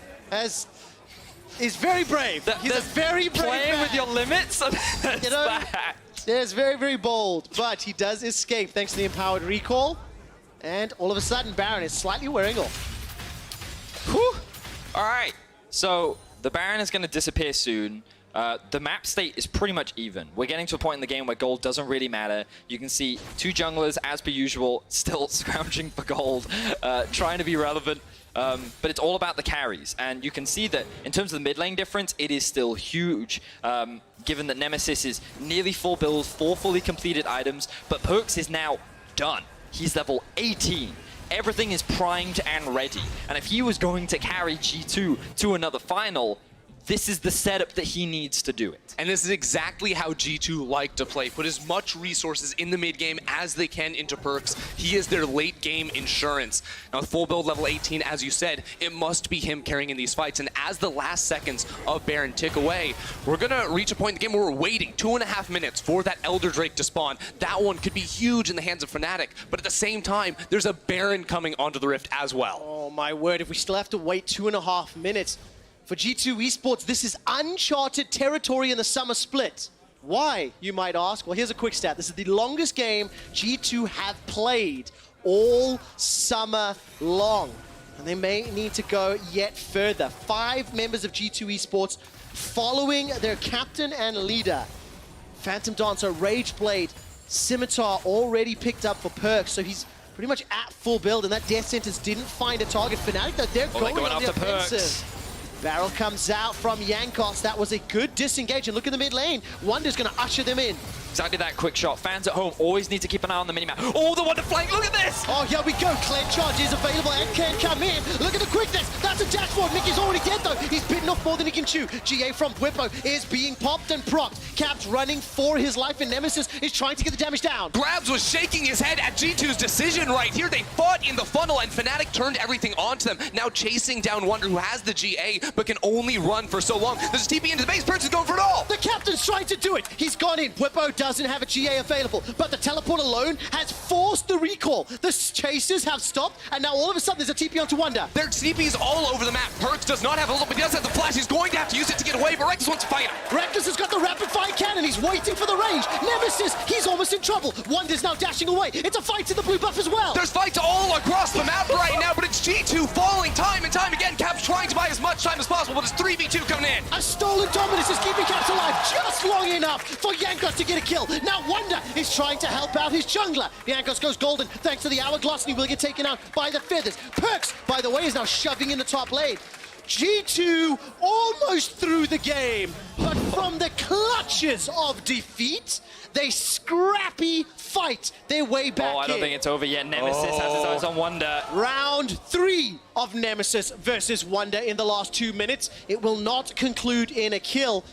is very brave. He's a very brave playing man. with your limits. You know, it's very, very bold, but he does escape thanks to the empowered recall. And all of a sudden, Baron is slightly wearing off. Whew. All right, so the Baron is going to disappear soon. The map state is pretty much even. We're getting to a point in the game where gold doesn't really matter. You can see 2 junglers, as per usual, still scrounging for gold, trying to be relevant. But it's all about the carries. And you can see that in terms of the mid lane difference, it is still huge. Given that Nemesis is nearly full build, 4 fully completed items, but PerkZ is now done. He's level 18. Everything is primed and ready. And if he was going to carry G2 to another final, this is the setup that he needs to do it. And this is exactly how G2 like to play. Put as much resources in the mid game as they can into PerkZ. He is their late game insurance. Now with full build level 18, as you said, it must be him carrying in these fights. And as the last seconds of Baron tick away, we're gonna reach a point in the game where we're waiting 2.5 minutes for that Elder Drake to spawn. That one could be huge in the hands of Fnatic, but at the same time, there's a Baron coming onto the Rift as well. Oh my word, if we still have to wait 2.5 minutes, for G2 eSports, this is uncharted territory in the summer split. Why, you might ask? Well, here's a quick stat. This is the longest game G2 have played all summer long. And they may need to go yet further. 5 members of G2 Esports following their captain and leader. Phantom Dancer, Rageblade, Scimitar already picked up for PerkZ, so he's pretty much at full build, and that Death Sentence didn't find a target. Fnatic, though, they're going on the offensive. Barrel comes out from Jankos. That was a good disengage, and look in the mid lane. Wunder's going to usher them in. Exactly that Quickshot. Fans at home always need to keep an eye on the minimap. Oh, the Wunder flank, look at this! Oh, here we go. Kled charge is available and can come in. Look at the quickness. That's a dash forward. Mickey's already dead, though. He's bitten off more than he can chew. GA from Bwipo is being popped and procced. Caps running for his life, and Nemesis is trying to get the damage down. Grabs was shaking his head at G2's decision right here. They fought in the funnel, and Fnatic turned everything onto them. Now chasing down Wunder, who has the GA, but can only run for so long. There's a TP into the base. PerkZ is going for it all. The captain's trying to do it. He's gone in. Bwipo doesn't have a GA available, but the teleport alone has forced the recall. The chasers have stopped, and now all of a sudden there's a TP onto Wunder. There's TPs all over the map. PerkZ does not have a look, but he does have the flash. He's going to have to use it to get away, but Rekkles wants to fight him. Rekkles has got the rapid fire cannon. He's waiting for the range. Nemesis, he's almost in trouble. Wunder's now dashing away. It's a fight to the blue buff as well. There's fights all across the map right now, but it's G2 falling time and time again. Caps trying to buy as much time as possible, but it's 3v2 coming in. A stolen dominance is keeping Caps alive just long enough for Jankos to get a kill. Now Wunder is trying to help out his jungler. Jankos goes golden thanks to the hourglass, and he will get taken out by the feathers. PerkZ, by the way, is now shoving in the top lane. G2 almost through the game, but from the clutches of defeat, they scrappy fight their way back in. I don't think it's over yet. Nemesis has his eyes on Wunder. Round 3 of Nemesis versus Wunder in the last 2 minutes. It will not conclude in a kill.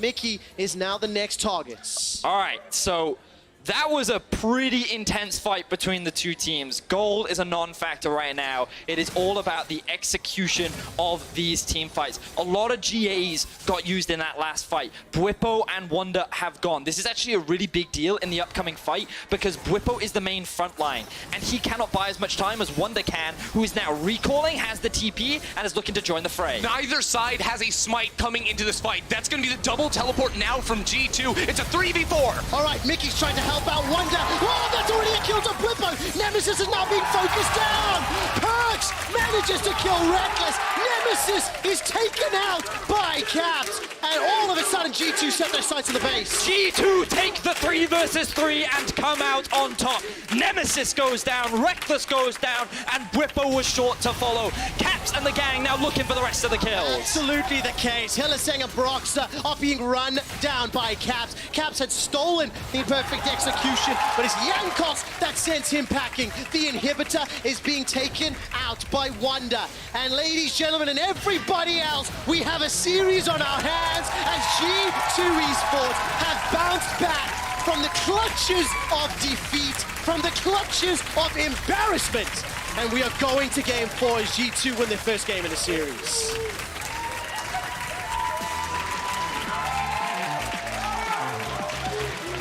Mickey is now the next target. All right, so that was a pretty intense fight between the two teams. Gold is a non-factor right now. It is all about the execution of these team fights. A lot of GAs got used in that last fight. Bwipo and Wunder have gone. This is actually a really big deal in the upcoming fight because Bwipo is the main front line, and he cannot buy as much time as Wunder can, who is now recalling, has the TP, and is looking to join the fray. Neither side has a smite coming into this fight. That's going to be the double teleport now from G2. It's a 3v4. All right, Mickey's trying to help out Wunder. Oh, that's already a kill to Bwipo. Nemesis is now being focused down. PerkZ manages to kill Rekkles. Nemesis is taken out by Caps. And all of a sudden, G2 set their sights on the base. G2 take the 3 versus 3 and come out on top. Nemesis goes down, Rekkles goes down, and Bwipo was short to follow. Caps and the gang now looking for the rest of the kills. Absolutely the case. Hylissang and Broxah are being run down by Caps. Caps had stolen the perfect execution, but it's Jankos that sends him packing. The inhibitor is being taken out by Wunder. And ladies, gentlemen, and everybody else, we have a series on our hands as G2 Esports have bounced back from the clutches of defeat, from the clutches of embarrassment. And we are going to game 4 as G2 win their first game in the series.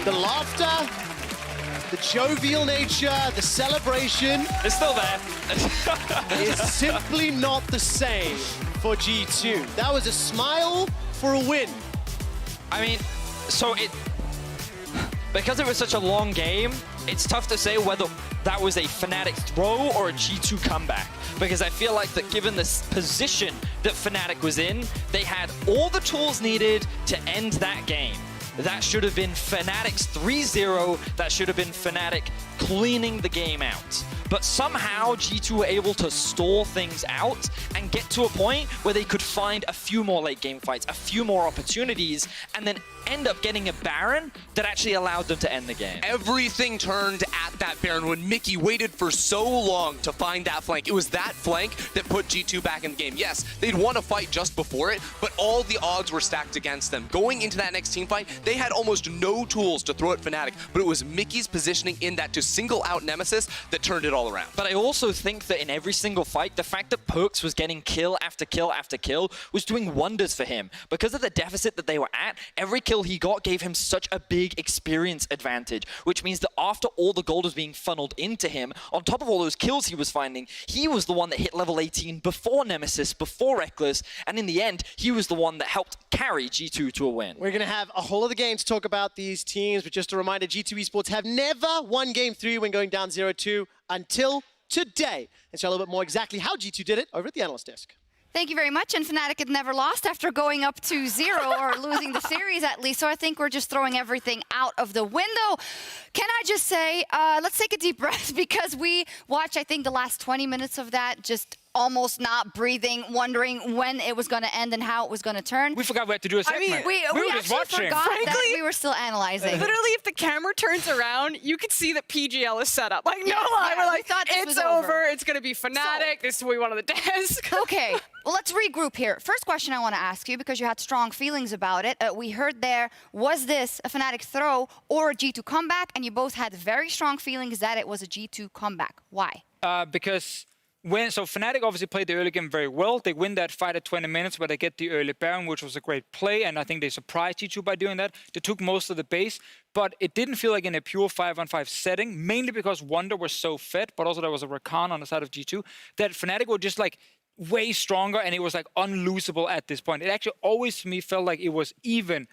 The laughter, the jovial nature, the celebration. It's still there. is simply not the same for G2. That was a smile for a win. I mean, so because it was such a long game, it's tough to say whether that was a Fnatic throw or a G2 comeback. Because I feel like that given this position that Fnatic was in, they had all the tools needed to end that game. That should have been Fnatic's 3-0. That should have been Fnatic cleaning the game out. But somehow G2 were able to stall things out and get to a point where they could find a few more late game fights, a few more opportunities, and then end up getting a Baron that actually allowed them to end the game. Everything turned at that Baron when Mickey waited for so long to find that flank. It was that flank that put G2 back in the game. Yes, they'd won a fight just before it, but all the odds were stacked against them. Going into that next team fight, they had almost no tools to throw at Fnatic, but it was Mickey's positioning in that to single out Nemesis that turned it all around. But I also think that in every single fight, the fact that PerkZ was getting kill after kill after kill was doing wonders for him. Because of the deficit that they were at, every kill he got gave him such a big experience advantage, which means that after all the gold was being funneled into him, on top of all those kills he was finding, he was the one that hit level 18 before Nemesis, before Rekkles, and in the end, he was the one that helped carry G2 to a win. We're going to have a whole other game to talk about these teams, but just a reminder, G2 Esports have never won Game 3 when going down 0-2 until today. And share a little bit more exactly how G2 did it over at the analyst desk. Thank you very much. And Fnatic had never lost after going up to 0 or losing the series at least. So I think we're just throwing everything out of the window. Can I just say, let's take a deep breath because we watched, I think, the last 20 minutes of that just almost not breathing, wondering when it was going to end and how it was going to turn. We forgot we had to do a segment. I mean, we just actually watching. forgot that Frankly, we were still analyzing. Literally, if the camera turns around, you can see that PGL is set up. Like, no lie, yeah, we're we like, thought this it's was over. It's going to be Fnatic. This is what we want on the desk. Okay, well, let's regroup here. First question I want to ask you, because you had strong feelings about it. We heard there, was this a Fnatic throw or a G2 comeback? And you both had very strong feelings that it was a G2 comeback. Why? Because Fnatic obviously played the early game very well. They win that fight at 20 minutes where they get the early Baron, which was a great play, and I think they surprised G2 by doing that. They took most of the base, but it didn't feel like in a pure 5-on-5 setting, mainly because Wunder was so fed, but also there was a Rakan on the side of G2, that Fnatic were just like way stronger, and it was like unlosable at this point. It actually always to me felt like it was even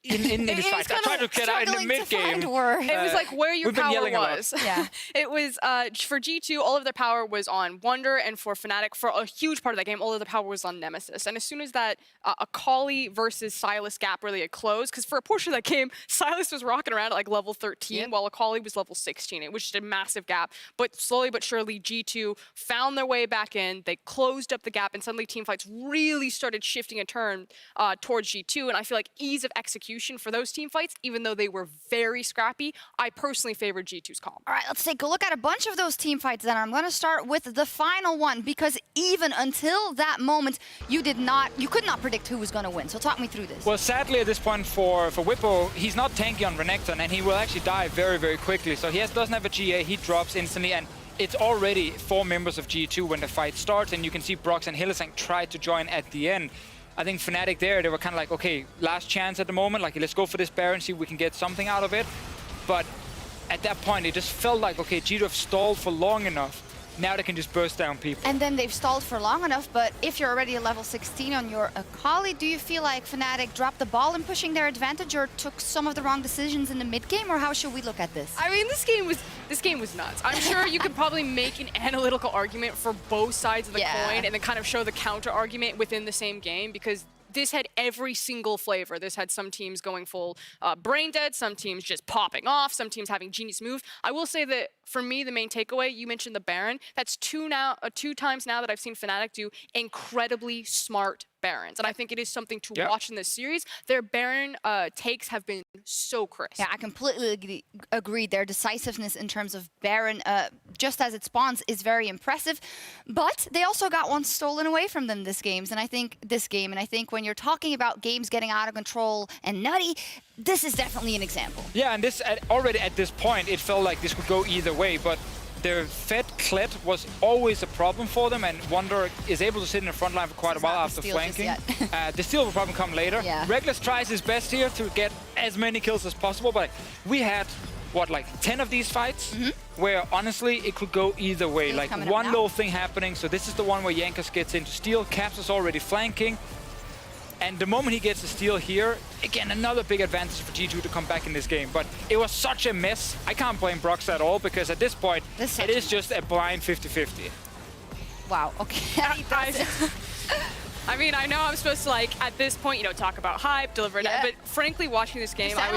in this fight. I tried to get out in the mid-game. It was like where your power was. Yeah. It was, for G2, all of their power was on Wunder, and for Fnatic, for a huge part of that game, all of the power was on Nemesis. And as soon as that Akali versus Sylas gap really had closed, because for a portion of that game, Sylas was rocking around at like level 13, while Akali was level 16. It was just a massive gap. But slowly but surely, G2 found their way back in. They closed up the gap, and suddenly teamfights really started shifting a turn towards G2. And I feel like ease of execution for those team fights, even though they were very scrappy, I personally favored G2's calm. All right, let's take a look at a bunch of those team fights then. I'm going to start with the final one because even until that moment, you could not predict who was going to win. So talk me through this. Well, sadly at this point for Bwipo, he's not tanky on Renekton, and he will actually die very, very quickly. So he doesn't have a GA, he drops instantly, and it's already 4 members of G2 when the fight starts, and you can see Broxah and Hylissang try to join at the end. I think Fnatic there, they were kind of like, okay, last chance at the moment, like let's go for this Baron, see if we can get something out of it. But at that point, it just felt like, okay, G2 have stalled for long enough. Now they can just burst down people. And then they've stalled for long enough, but if you're already a level 16 on your Akali, do you feel like Fnatic dropped the ball in pushing their advantage or took some of the wrong decisions in the mid-game, or how should we look at this? I mean, this game was nuts. I'm sure you could probably make an analytical argument for both sides of the coin and then kind of show the counter argument within the same game, because this had every single flavor. This had some teams going full brain dead, some teams just popping off, some teams having genius moves. I will say that for me, the main takeaway, you mentioned the Baron. That's two times now that I've seen Fnatic do incredibly smart Barons. And I think it is something to watch in this series. Their Baron takes have been so crisp. Yeah, I completely agree. Their decisiveness in terms of Baron, just as it spawns, is very impressive. But they also got one stolen away from them this game. And I think when you're talking about games getting out of control and nutty, this is definitely an example. Yeah, and this already at this point, it felt like this could go either way, but their fed Kled was always a problem for them, and Wunder is able to sit in the front line for quite a while after flanking. The steal will probably come later. Yeah. Rekkles tries his best here to get as many kills as possible, but we had, what, like 10 of these fights where honestly it could go either way. Steel's like one little thing happening, so this is the one where Jankos gets into steal, Caps is already flanking. And the moment he gets the steal here, again, another big advantage for G2 to come back in this game. But it was such a mess. I can't blame Broxah at all, because at this point, it is just a blind 50-50. Wow, okay. I mean, I know I'm supposed to, like, at this point, you know, talk about hype, deliver it, but frankly, watching this game, I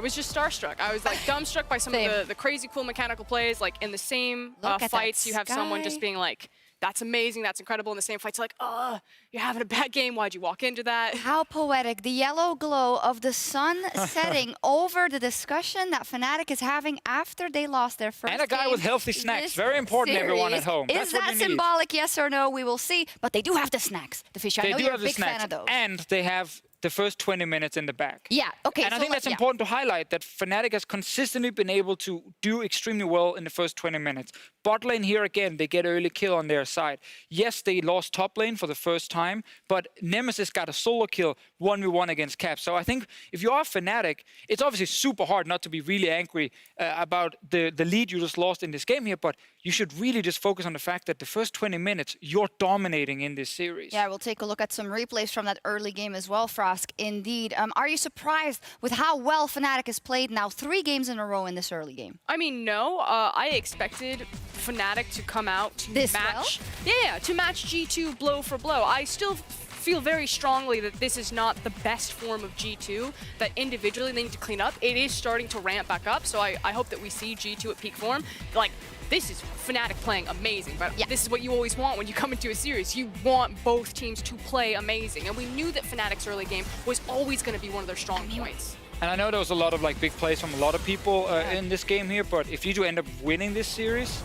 was just starstruck. I was, like, dumbstruck by some of the crazy cool mechanical plays. Like, in the same fights, you have someone just being like, that's amazing, that's incredible. In the same fights, like, oh, you're having a bad game, why'd you walk into that? How poetic. The yellow glow of the sun setting over the discussion that Fnatic is having after they lost their first game. And a guy with healthy snacks. Very important, everyone at home. Is that symbolic, yes or no? We will see. But they do have the snacks, the fish. I know you're a big fan of those. And they have the first 20 minutes in the back. Yeah, okay. And I think that's important to highlight, that Fnatic has consistently been able to do extremely well in the first 20 minutes. Bot lane here again, they get early kill on their side. Yes, they lost top lane for the first time, but Nemesis got a solo kill 1v1 against Cap. So I think if you are Fnatic, it's obviously super hard not to be really angry about the lead you just lost in this game here, but you should really just focus on the fact that the first 20 minutes, you're dominating in this series. Yeah, we'll take a look at some replays from that early game as well, Frosk. Indeed. Are you surprised with how well Fnatic has played now 3 games in a row in this early game? I mean, no. I expected Fnatic to come out to match. Yeah, to match G2 blow for blow. I still feel very strongly that this is not the best form of G2, that individually they need to clean up. It is starting to ramp back up, so I hope that we see G2 at peak form. Like, this is Fnatic playing amazing, but this is what you always want when you come into a series. You want both teams to play amazing, and we knew that Fnatic's early game was always going to be one of their strong points. And I know there was a lot of big plays from a lot of people in this game here, but if G2 end up winning this series,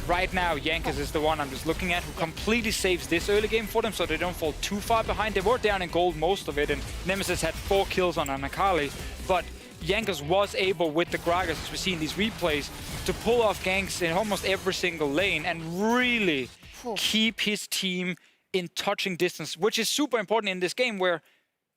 right now, Jankos is the one I'm just looking at, who completely saves this early game for them so they don't fall too far behind. They were down in gold most of it, and Nemesis had 4 kills on Akali, but Jankos was able, with the Gragas, as we see in these replays, to pull off ganks in almost every single lane and really keep his team in touching distance, which is super important in this game where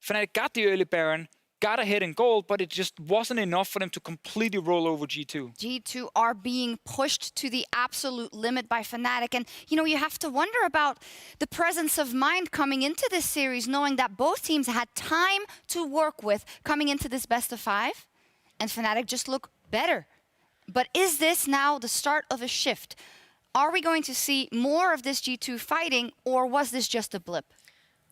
Fnatic got the early Baron, got ahead in gold, but it just wasn't enough for them to completely roll over G2. G2 are being pushed to the absolute limit by Fnatic. And, you know, you have to wonder about the presence of mind coming into this series, knowing that both teams had time to work with coming into this best of 5, and Fnatic just look better. But is this now the start of a shift? Are we going to see more of this G2 fighting, or was this just a blip?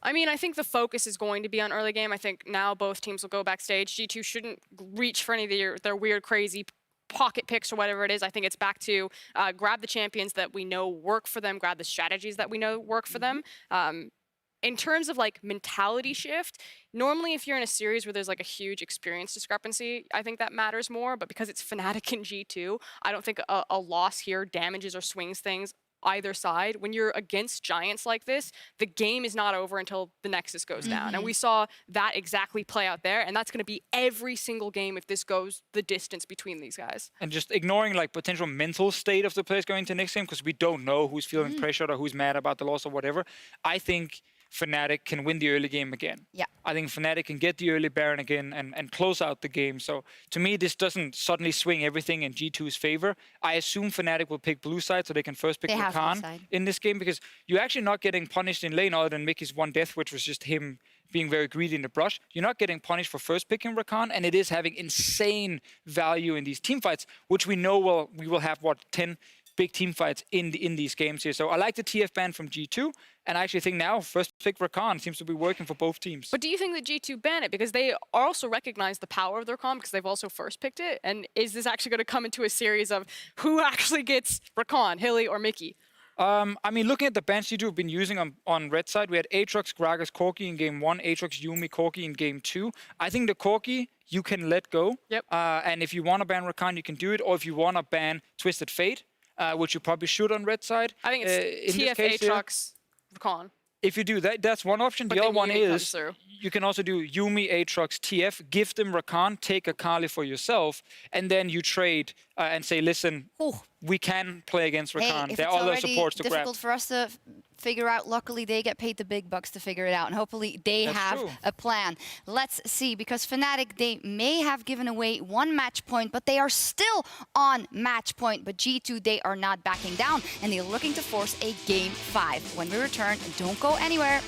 I mean, I think the focus is going to be on early game. I think now both teams will go backstage. G2 shouldn't reach for any of their weird, crazy pocket picks or whatever it is. I think it's back to grab the champions that we know work for them, grab the strategies that we know work for them. In terms of mentality shift, normally if you're in a series where there's a huge experience discrepancy, I think that matters more. But because it's Fnatic and G2, I don't think a loss here damages or swings things either side. When you're against giants like this, the game is not over until the Nexus goes down. And we saw that exactly play out there, and that's going to be every single game if this goes the distance between these guys. And just ignoring potential mental state of the players going into next game, because we don't know who's feeling pressured or who's mad about the loss or whatever, I think Fnatic can win the early game again. Yeah. I think Fnatic can get the early Baron again and close out the game. So to me, this doesn't suddenly swing everything in G2's favor. I assume Fnatic will pick blue side so they can first pick Rakan in this game, because you're actually not getting punished in lane other than Mykix's 1 death, which was just him being very greedy in the brush. You're not getting punished for first picking Rakan, and it is having insane value in these team fights, which we know we will have, 10 big team fights in these games here. So I like the TF ban from G2, and I actually think now first pick Rakan seems to be working for both teams. But do you think that G2 ban it? Because they also recognize the power of their Rakan, because they've also first picked it. And is this actually going to come into a series of who actually gets Rakan, Hilly or Mickey? I mean, looking at the bans G2 have been using on red side, we had Aatrox, Gragas, Corki in game 1, Aatrox, Yuumi, Corki in game 2. I think the Corki you can let go. Yep. And if you want to ban Rakan, you can do it. Or if you want to ban Twisted Fate, which you probably should on red side. I think it's TF, Aatrox, Rakan. If you do that, that's one option. The other one is you can also do Yuumi, Aatrox, TF, give them Rakan, take Akali for yourself, and then you trade and say, listen, we can play against Rakan. Hey, there are other supports to grab. Difficult for us to figure out. Luckily, they get paid the big bucks to figure it out, and hopefully they have a plan. Let's see, because Fnatic, they may have given away 1 match point, but they are still on match point. But G2, they are not backing down, and they're looking to force a game 5. When we return, don't go anywhere.